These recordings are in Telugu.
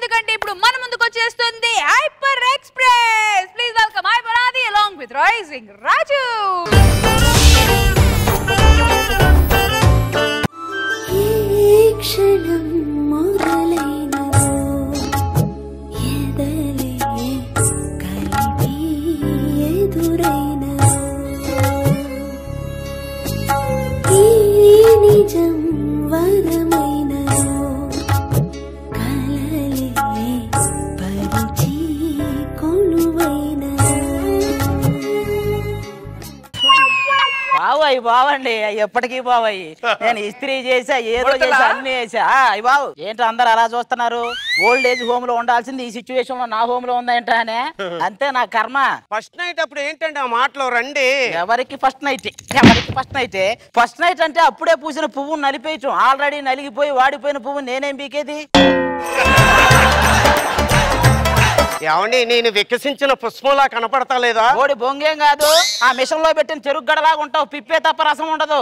ఎందుకంటే ఇప్పుడు మన ముందుకు వచ్చేస్తుంది hyper express. Please welcome hyper ఆది along with రైజింగ్ రాజు. క్షణం మొదలైనదో ఎదలే కలిపి ఎదురైనదో ఈ నిజం వరమైనదో కలలే పరిచి కొలువైనదో. బావు బావండి ఎప్పటికీ బావయ్యి. నేను ఇస్త్రీ చేసా ఏదో చేసా అన్ని చేసా. అయ్యి బావు ఏంటి అందరు అలా చూస్తున్నారు? ఓల్డ్ ఏజ్ హోమ్ లో ఉండాల్సింది ఈ సిచ్యువేషన్ లో నా హోమ్ లో ఉందంటే అంతే నా కర్మ. ఫస్ట్ నైట్ అప్పుడు ఏంటంటే ఆ మాటలో రండి. ఎవరికి ఫస్ట్ నైట్? ఎవరికి ఫస్ట్ నైట్? ఫస్ట్ నైట్ అంటే అప్పుడే పూసిన పువ్వు నలిపేయటం. ఆల్రెడీ నలిగిపోయి వాడిపోయిన పువ్వు నేనేం పీకేది? ఏమండి నేను వికసించిన పుష్పంలా కనపడతా లేదా? ఓడి బొంగేం కాదు, ఆ మిషన్ లో పెట్టిన చెరుకు గడలాగా ఉంటావు, పిప్పే తప్ప రసం ఉండదు.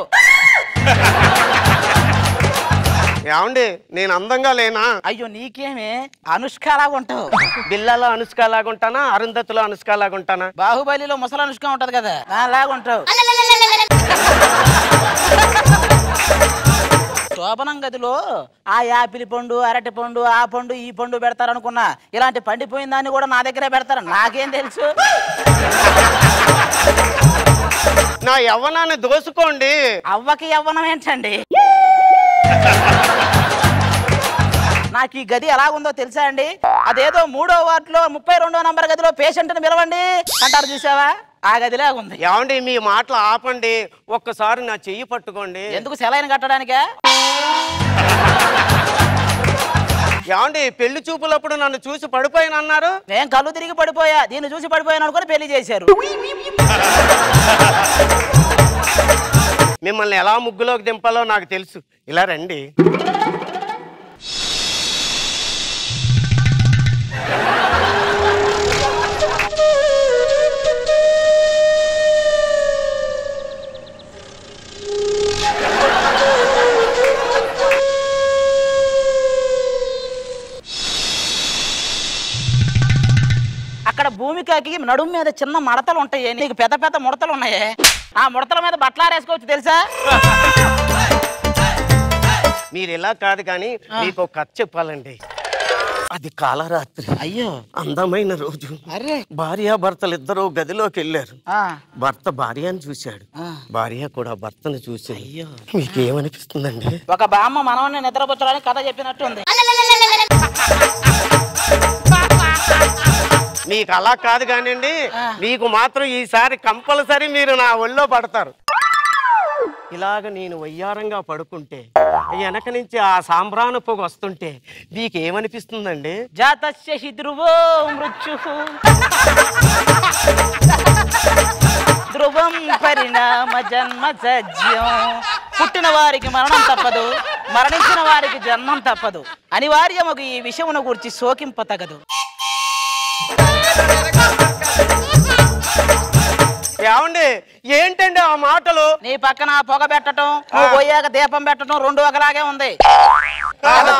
ఏమండి నేను అందంగా లేనా? అయ్యో నీకేమే అనుష్కలాగా ఉంటావు. బిల్లలో అనుష్కలాగా ఉంటానా, అరుంధతిలో అనుష్కలాగా ఉంటానా? బాహుబలిలో ముసలి అనుష్క ఉంటది కదా అలాగా ఉంటావు. శోభనం గదిలో ఆ యాపిల్ పండు అరటి పండు ఆ పండు ఈ పండు పెడతారు అనుకున్నా, ఇలాంటి పండిపోయిన దాన్ని కూడా నా దగ్గరే పెడతారు. నాకేం తెలుసు? నా యవ్వనాన్ని దోసుకోండి. అవ్వకి యవ్వనం ఏంటండి? నాకు ఈ గది ఎలాగుందో తెలుసా అండి? అదేదో 3వ వార్డులో 32వ నంబర్ గదిలో పేషెంట్ ని పిలవండి అంటారు, చూసావా? ఆ గదిలాగుంది. ఏమండి మీ మాటలు ఆపండి, ఒక్కసారి నా చెయ్యి పట్టుకోండి. ఎందుకు? సెలైన్ కట్టడానికా? ఏమండి పెళ్లి చూపులప్పుడు నన్ను చూసి పడిపోయానన్నారు. నేను కళ్ళు తిరిగి పడిపోయా, దీన్ని చూసి పడిపోయాను అనుకుని పెళ్లి చేశారు. మిమ్మల్ని ఎలా ముగ్గులోకి దింపాలో నాకు తెలుసు. ఇలా రండి. అక్కడ భూమికకి నడుము మీద చిన్న మడతలు ఉంటాయి, నీకు పెద్ద పెద్ద ముడతలు ఉన్నాయి. ఆ ముడతల మీద బట్టలారేసుకోవచ్చు తెలుసా? మీరు ఇలా కాదు కానీ మీకు ఒక కథ చెప్పాలండి. అది కాలరాత్రి. అయ్యో అందమైన రోజు. అరే భార్యాభర్తలు ఇద్దరు గదిలోకి వెళ్ళారు. ఆ భర్త భార్యను చూశాడు, భార్య కూడా భర్తను చూసి. అయ్యో మీకేమనిపిస్తుందండి? ఒక బామ్మ మనవన్ని నిద్రపుచ్చడానికి కథ చెప్పినట్టు ఉంది. మీకు అలా కాదు కానివ్వండి, మీకు మాత్రం ఈసారి కంపల్సరీ మీరు నా ఒళ్ళో పడతారు. ఇలాగ నేను వయ్యారంగా పడుకుంటే వెనక నుంచి ఆ సాంబ్రాను పొగ వస్తుంటే మీకు ఏమనిపిస్తుందండి? జాతస్య హి ధ్రువో మృత్యుః ధ్రువం పరిణామ జన్మ సజ్యం. పుట్టిన వారికి మరణం తప్పదు, మరణించిన వారికి జన్మం తప్పదు. అనివార్యముకు ఈ విషయమును గురించి శోకింప తగదు. ఏమండి ఏంటండి ఆ మాటలు? నీ పక్కన పొగ పెట్టడం, నువ్వు పోయాక దీపం పెట్టడం రెండు ఒకలాగే ఉంది.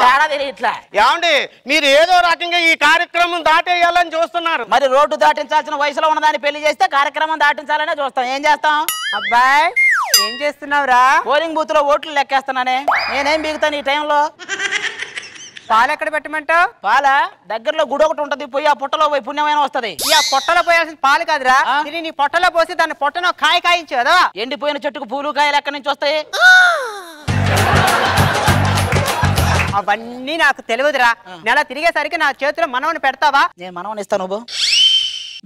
తేడా తెలియట్లా. ఏమండి మీరు ఏదో రకంగా ఈ కార్యక్రమం దాటేయాలని చూస్తున్నారు. మరి రోడ్డు దాటించాల్సిన వయసులో ఉన్నదాన్ని పెళ్లి చేస్తే కార్యక్రమం దాటించాలనే చూస్తాం. ఏం చేస్తాం? అబ్బాయి ఏం చేస్తున్నావురా? పోలింగ్ బూత్ లో ఓట్లు లెక్కేస్తున్నానే. నేనేం బిగుతాను ఈ టైంలో? పాలు ఎక్కడ పెట్టమంటావు? పాల దగ్గరలో గుడి ఒకటి ఉంటది, పోయి ఆ పుట్టలో పోయి పుణ్యమైన వస్తది. ఈ ఆ పొట్టలో పోయాల్సిన పాలు కాదురా, ఇది నీ పొట్టలో పోసి దాన్ని పొట్టను కాయ కాయించు కదా. ఎండిపోయిన చెట్టుకు పూలు కాయలు ఎక్కడి నుంచి వస్తాయి? అవన్నీ నాకు తెలియదురా. నెల తిరిగేసరికి నా చేతిలో మనవని పెడతావా? నేను మనవని ఇస్తాను. నువ్వు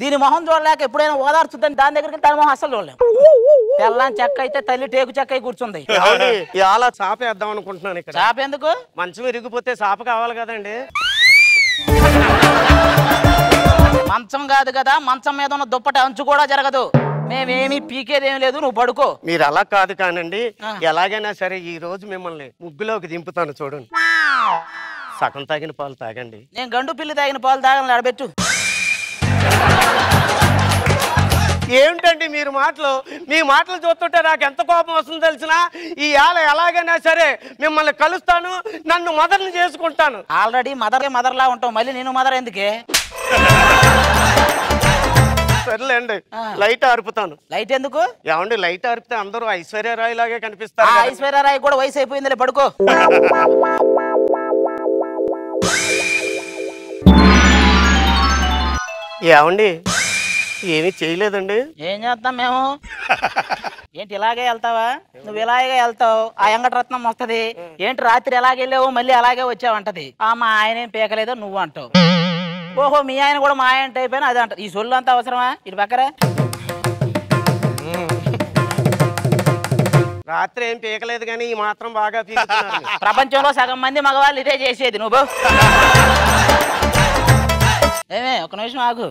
దీని మొహం చూడలేక ఎప్పుడైనా ఓదార్చుద్దని దాని దగ్గరికి దాని మొహం అస్సలు చూడలేము. తెల్లని చెక్క అయితే తల్లి టేకు చెక్క కూర్చుంది. అలా చాప వేద్దాం అనుకుంటున్నాను. ఇక్కడ చాప ఎందుకు? మంచం విరిగిపోతే చాప కావాలి కదండి. మంచం కాదు కదా, మంచం మీద ఉన్న దుప్పటి అంచు కూడా జరగదు. మేమేమి పీకేదేమి లేదు, నువ్వు పడుకో. మీరు అలా కాదు కానండి, ఎలాగైనా సరే ఈ రోజు మిమ్మల్ని ముగ్గులోకి దింపుతాను. చూడండి, సగం తాగిన పాలు తాగండి. నేను గండు పిల్లి తాగిన పాలు తాగని అడబెట్టు. ఏమిటండి మీరు మాటలు మీ మాటలు చూస్తుంటే నాకు ఎంత కోపం వస్తుందో తెలిసినా ఈ ఏళ ఎలాగైనా సరే మిమ్మల్ని కలుస్తాను, నన్ను మదర్ని చేసుకుంటాను. ఆల్రెడీ మదర్ లా ఉంటావు, మళ్ళీ నేను మదర్ ఎందుకే? సర్లేండి, లైట్ ఆర్పుతాను. లైట్ ఎందుకు? ఏమండి లైట్ ఆర్పితే అందరూ ఐశ్వర్యరాయ్ లాగే కనిపిస్తారు. ఐశ్వర్యరాయ్ కూడా వయసు అయిపోయిందిలే, పడుకో. ఏమండి ఏమీ చేయలేదండి. ఏం చేస్తాం మేము? ఏంటి ఇలాగే వెళ్తావా? నువ్వు ఇలాగే వెళ్తావు, ఆ వెంకటరత్నం వస్తది. ఏంటి రాత్రి ఎలాగే వెళ్ళావు మళ్ళీ అలాగే వచ్చావంటది. మా ఆయన ఏం పీకలేదో నువ్వు అంటావు. ఓహో మీ ఆయన కూడా మా ఆయన అయిపోయినా అదే అంట. ఈ సొల్లు అంతా అవసరమా? ఇటు పక్కరా. రాత్రి ఏం పీకలేదు కానీ ఈ మాత్రం బాగా పీకుతున్నారు. ప్రపంచంలో సగం మంది మగవాళ్ళు ఇదే చేసేది. నువ్వు ఏమే ఒక నిమిషం ఆగు.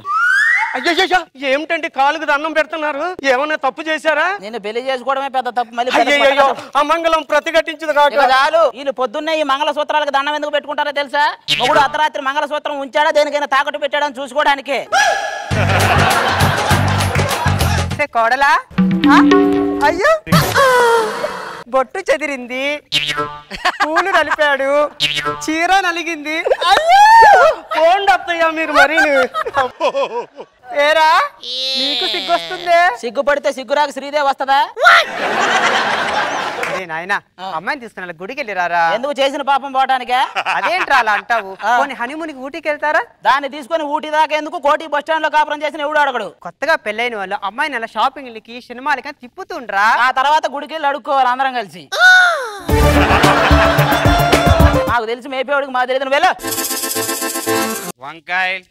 అయ్యో ఏమిటండి కాలుకు దండం పెడుతున్నారు? ఏమన్నా తప్పు చేశారా? నేను పెళ్లి చేసుకోవడమే పెద్ద తప్పు. మళ్ళీ అయ్యో అమంగళం ప్రతిఘటించదు కాక చాలు. వీళ్ళు పొద్దున్నే ఈ మంగళసూత్రాలకు దండం ఎందుకు పెట్టుకుంటారో తెలుసా? మొగుడు అర్ధరాత్రి మంగళసూత్రం ఉంచాడా దేనికైనా తాకట్టు పెట్టాడని చూసుకోవడానికి. కోడలా అయ్యో బొట్టు చెదిరింది, పూలు నలిపాడు, చీర నలిగింది. పోండి అత్తయ్య మీరు మరీ. ఏరా నీకు సిగ్గొస్తుందే? సిగ్గుపడితే సిగ్గురాకు శ్రీదేవి వస్తదా? నాయనా అమ్మాయిని తీసుకున్నా గుడికి వెళ్ళిరారా? ఎందుకు చేసిన పాపం పోవటానికే? అదేంట్రా అలా అంటావు? కొన్ని హనీమూన్కి ఊటీకి వెళ్తారా? దాన్ని తీసుకొని ఊటీ దాకా ఎందుకు? కోటి బస్ స్టాండ్ లో కాపురం చేసిన ఎవడు అడగడు. కొత్తగా పెళ్ళైన వాళ్ళు అమ్మాయిని అలా షాపింగ్లకి సినిమాలకి తిప్పుతుండ్రా. ఆ తర్వాత గుడికి వెళ్ళి అడుక్కోవాలి అందరం కలిసి. నాకు తెలిసి మేపేవాడికి మాకు తెలియదు. నువ్వు వంకాయలు,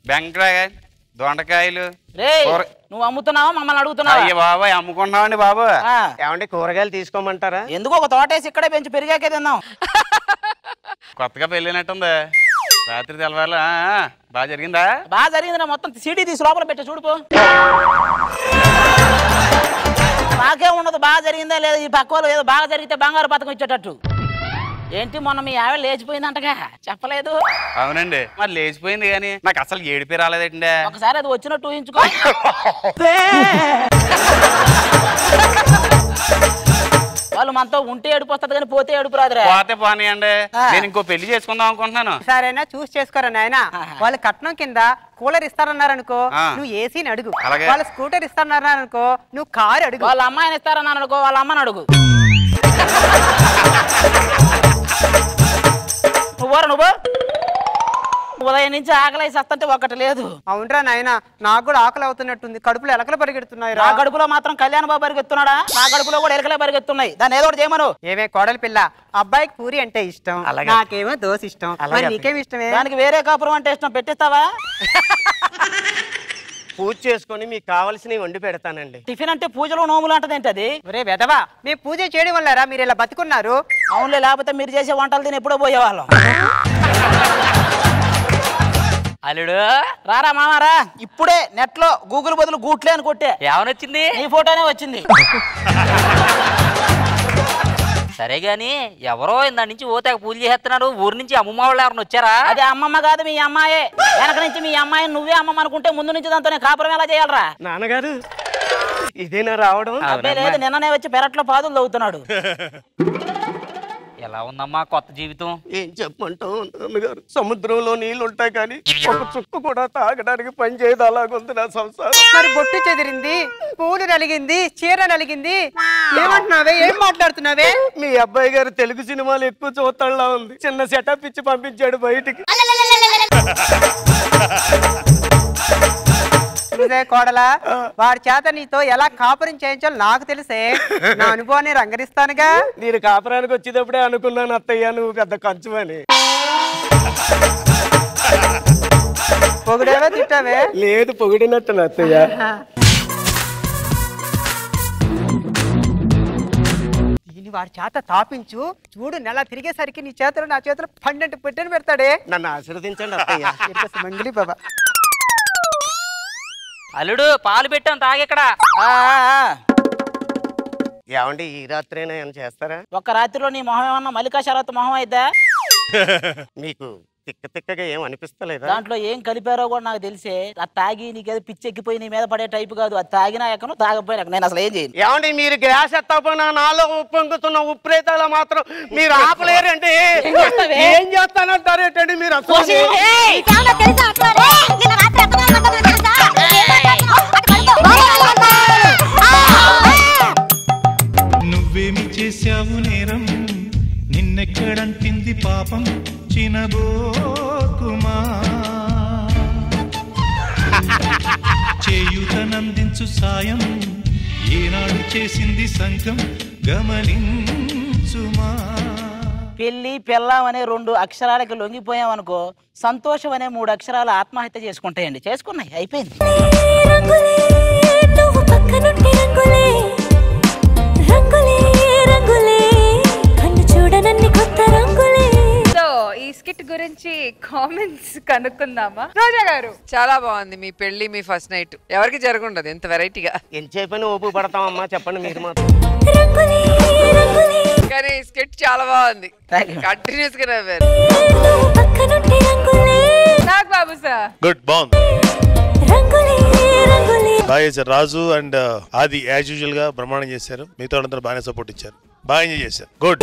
బెండకాయలు, దొండకాయలు. రే నువ్వు అమ్ముతున్నావా మమ్మల్ని అడుగుతున్నావా? అయ్యో బాబాయ్ అమ్ముకుంటున్నామండి బాబు. ఏమండి కూరగాయలు తీసుకోమంటారా? ఎందుకు ఒక తోటేసి ఇక్కడే పెంచి పెరిగాకే తిన్నాం. కొత్తగా పెళ్ళినట్టుంది. రాత్రి తెల్లవారు బాగా జరిగిందా? బాగా జరిగిందిరా. మొత్తం సీడీ తీసి లోపల పెట్టి చూడుపో. నాకే ఉండదు బాగా జరిగిందా లేదా. ఈ పక్క వాళ్ళు ఏదో బాగా జరిగితే బంగారు పథకం ఇచ్చేటట్టు. ఏంటి మొన్న మీ ఆవిడ లేచిపోయిందంటగా చెప్పలేదు? అవునండి మరి లేచిపోయింది కానీ నాకు అసలు ఏడిపి రాలేదండి. ఒకసారి అది వచ్చినట్టు ఊహించుకో. వాళ్ళు మనతో ఉంటే ఏడుపు వస్తుంది కానీ పోతే ఏడుపు రాదురా. పోతే పోనీయండి, నేను ఇంకో పెళ్లి చేసుకుందాం అనుకుంటున్నాను. సరేనా చూసి చేసుకోరా నాయన. వాళ్ళ కట్నం కింద కూలర్ ఇస్తారన్నారనుకో నువ్వు ఏసీని అడుగు. వాళ్ళ స్కూటర్ ఇస్తారన్నారనుకో నువ్వు కారు అడుగు. వాళ్ళ అమ్మాయిని ఇస్తారన్నాను అనుకో వాళ్ళ అమ్మని అడుగు. నువ్వు ఉదయం నుంచి ఆకలి వస్తుంటే ఒకటి లేదు. అవునరా నాయన నాకు కూడా ఆకలి అవుతున్నట్టుంది. కడుపులో ఎలకలు పరిగెడుతున్నాయి. నా కడుపులో మాత్రం కళ్యాణ్ బాబు పరిగెత్తున్నాడా? నా కడుపులో కూడా ఎలకలే పరిగెత్తున్నాయి. దాన్ని ఏదో ఒకటి చేయమను. ఏమే కోడలి పిల్ల, అబ్బాయికి పూరి అంటే ఇష్టం, నాకేమో దోశ ఇష్టం. మరి నీకేమి ఇష్టమే? దానికి వేరే కాపురం అంటే ఇష్టం. పెట్టిస్తావా? పూజ చేసుకొని మీకు కావాల్సినవి వండి పెడతానండి. టిఫిన్ అంటే పూజలు నోములు అంటది ఏంటది? ఒరే వెదవా, మేము పూజ చేయడం వల్లరా మీరు ఇలా బతుకున్నారు. అవునులే, లేకపోతే మీరు చేసే వంటలు తిని ఎప్పుడో పోయేవాళ్ళం. అల్లుడు రారా మామారా. ఇప్పుడే నెట్ లో గూగుల్ బదులు గూట్లే అని కొట్టే ఏమనొచ్చింది? నీ ఫోటోనే వచ్చింది. సరే గాని ఎవరో ఇందా నుంచి ఓతాక పూజ చేస్తున్నారు. ఊరు నుంచి అమ్మమ్మ వాళ్ళు ఎవరిని వచ్చారా? అది అమ్మమ్మ కాదు మీ అమ్మాయే. వెనక నుంచి మీ అమ్మాయి నువ్వే అమ్మమ్మ అనుకుంటే ముందు నుంచి దాంతో కాపురం ఎలా చేయాలరా? నాన్నగారు ఇదేనా రావడం? అబ్బాయి లేదు, నిన్ననే వచ్చి పెరట్లో పాదులు తవ్వుతున్నాడు. ఎలా ఉందమ్మా కొత్త జీవితం? ఏం చెప్పమంటావు నాన్నగారు, సముద్రంలో నీళ్లు ఉంటాయి కానీ ఒక చుక్క కూడా తాగడానికి పని చేయదు. అలాగుంది నా సంసారం. మరి బొట్టు చెదిరింది, పూలు నలిగింది, చీర నలిగింది. ఏమంటున్నావే? ఏం మాట్లాడుతున్నావే? మీ అబ్బాయి గారు తెలుగు సినిమాలు ఎక్కువ చూస్తాడులా ఉంది. చిన్న సెటప్ ఇచ్చి పంపించాడు బయటికి. కోడలా, వాడి చేత నీతో ఎలా కాపురం చేయించాలో నాకు తెలిసే. నా అనుభవాన్ని రంగరిస్తానుగా. నేను కాపురానికి వచ్చేటప్పుడే అనుకున్నాను అత్తయ్య నువ్వు పెద్ద కంచుమని. పొగిడేవా తిట్టావే? లేదు, పొగిడినట్టు అత్తయ్య. దీన్ని వాడి చేత తాపించు చూడు. నెల తిరిగేసరికి నీ చేతులు నా చేతులు 12 పెట్టెను పెడతాడే. నన్ను ఆశీర్వదించండి అత్తయ్య. మంగిలి బాబా. అల్లుడు పాలు పెట్టాం తాగెక్కడ? ఏమండి ఈ రాత్రైనా ఏమైనా చేస్తారా? ఒక్క రాత్రిలో నీ మొహం ఏమన్నా మల్లికా శరత్ మొహం అయితే? మీకు తిక్క తిక్కగా ఏం అనిపిస్తలేదా? దాంట్లో ఏం కలిపారో కూడా నాకు తెలిసే. అది తాగి నీకేదో పిచ్చి ఎక్కిపోయి నీ మీద పడే టైపు కాదు. అది తాగినా ఎక్కను, తాగపోయినా నేను అసలు ఏం చేయను. ఏమండి మీరు గ్యాస్ ఎత్తపోయినా నాలో ఉప్పొంగుతున్న ఉప్రేతాల మాత్రం మీరు ఆపలేరండి. ఏం చేస్తానంటారేంటండి మీరు అసలు? నువ్వేమి చేశావు నేరం, నిన్నెక్కడంటింది పాపం చినబోకుమా. చేయుతనందించు సాయం ఏనాడు చేసింది సంఘం గమనించుమా. పెళ్లి పెళ్ళాం అనే 2 అక్షరాలకి లొంగిపోయామనుకో, సంతోషం అనే 3 అక్షరాలు ఆత్మహత్య చేసుకుంటాయండి. చేసుకున్నాయి, అయిపోయింది. సో ఈ స్కిట్ గురించి కామెంట్స్ కనుక్కుందామా? రోజా గారు, చాలా బాగుంది మీ పెళ్లి, మీ ఫస్ట్ నైట్. ఎవరికి జరగundదు ఎంత వెరైటీగా. ఎంతసేపని ఓపు పడతామమ్మా, చెప్పండి మీరు మాత్రం. కానీ స్కిట్ చాలా బాగుంది, కంటిన్యూస్ గా నవ్వారు. నాగ్ బాబు సార్ గుడ్, బాగుంది, బాగా చేశారు. రాజు అండ్ ఆది యాజ్ యూజువల్ గా బ్రహ్మాండం చేశారు. మిగతా వాళ్ళందరూ బాగానే సపోర్ట్ ఇచ్చారు, బాగా ఎంజాయ్ చేశారు. గుడ్.